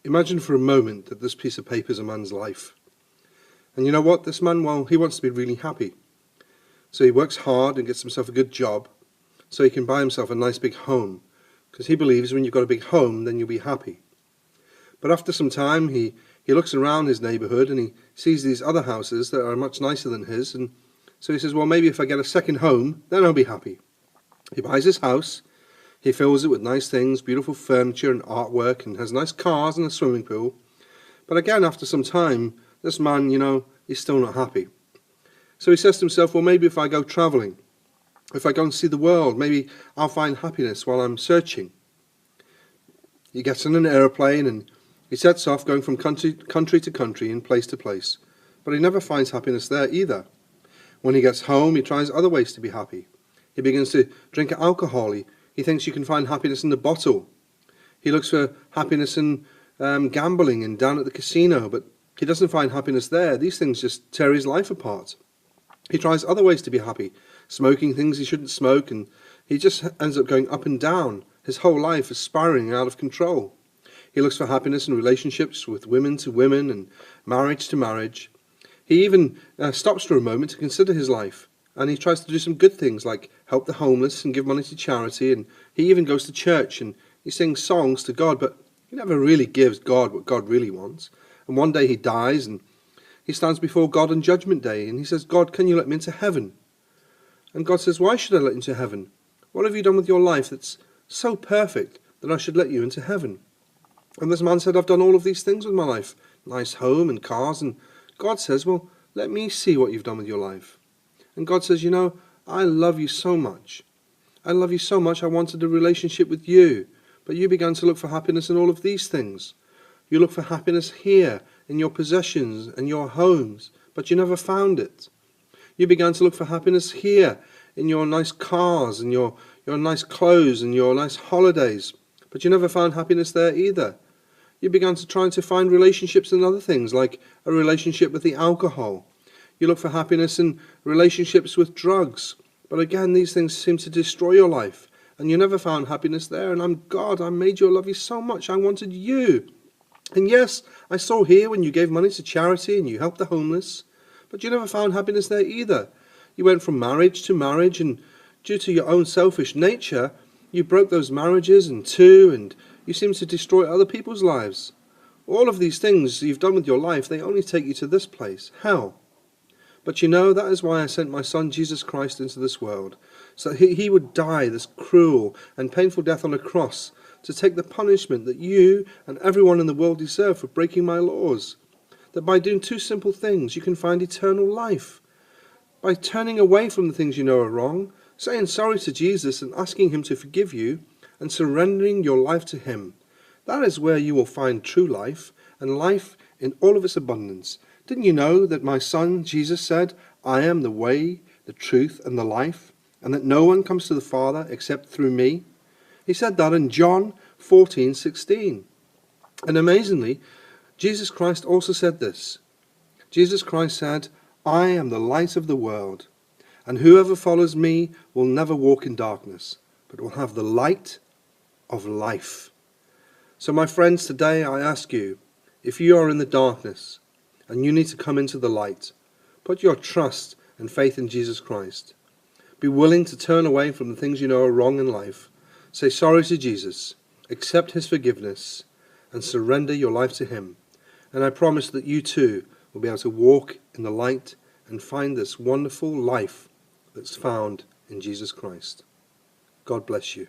Imagine for a moment that this piece of paper is a man's life. And you know what? This man, well, he wants to be really happy. So he works hard and gets himself a good job so he can buy himself a nice big home, because he believes when you've got a big home, then you'll be happy. But after some time, he looks around his neighbourhood and he sees these other houses that are much nicer than his, and so he says, well, maybe if I get a second home, then I'll be happy. He buys his house, he fills it with nice things, beautiful furniture and artwork, and has nice cars and a swimming pool. But again, after some time, this man, he's still not happy. So he says to himself, well, maybe if I go travelling, if I go and see the world, maybe I'll find happiness while I'm searching. He gets in an aeroplane and he sets off going from country to country and place to place. But he never finds happiness there either. When he gets home, he tries other ways to be happy. He begins to drink alcohol. He thinks you can find happiness in the bottle. He looks for happiness in gambling and down at the casino, but he doesn't find happiness there. These things just tear his life apart. He tries other ways to be happy, smoking things he shouldn't smoke, and he just ends up going up and down. His whole life is spiraling out of control. He looks for happiness in relationships with women to women and marriage to marriage. He even stops for a moment to consider his life, and he tries to do some good things like help the homeless and give money to charity, and he even goes to church and he sings songs to God, but he never really gives God what God really wants. And one day he dies and he stands before God on Judgment Day and he says, God, can you let me into heaven? And God says, why should I let you into heaven? What have you done with your life that's so perfect that I should let you into heaven? And this man said, I've done all of these things with my life. Nice home and cars. And God says, well, let me see what you've done with your life. And God says, I love you so much. I love you so much I wanted a relationship with you. But you began to look for happiness in all of these things. You look for happiness here, in your possessions and your homes, but you never found it. You began to look for happiness here, in your nice cars and your nice clothes and your nice holidays, but you never found happiness there either. You began to try to find relationships in other things, like a relationship with the alcohol. You look for happiness in relationships with drugs, but again, these things seem to destroy your life, and you never found happiness there. And I'm God, I made you, I love you so much, I wanted you. And yes, I saw here when you gave money to charity and you helped the homeless, but you never found happiness there either. You went from marriage to marriage, and due to your own selfish nature, you broke those marriages in two, and you seem to destroy other people's lives. All of these things you've done with your life, they only take you to this place, hell. But that is why I sent my Son Jesus Christ into this world, so that he would die this cruel and painful death on a cross, to take the punishment that you and everyone in the world deserve for breaking my laws. That by doing two simple things, you can find eternal life. By turning away from the things you know are wrong, saying sorry to Jesus and asking him to forgive you, and surrendering your life to him. That is where you will find true life, and life in all of its abundance. Didn't you know that my Son Jesus said, I am the way, the truth, and the life, and that no one comes to the Father except through me? He said that in John 14:16. And amazingly, Jesus Christ also said this. Jesus Christ said, I am the light of the world, and whoever follows me will never walk in darkness, but will have the light of life. So my friends, today I ask you, if you are in the darkness and you need to come into the light, put your trust and faith in Jesus Christ. Be willing to turn away from the things you know are wrong in life. Say sorry to Jesus, accept his forgiveness, and surrender your life to him. And I promise that you too will be able to walk in the light and find this wonderful life that's found in Jesus Christ. God bless you.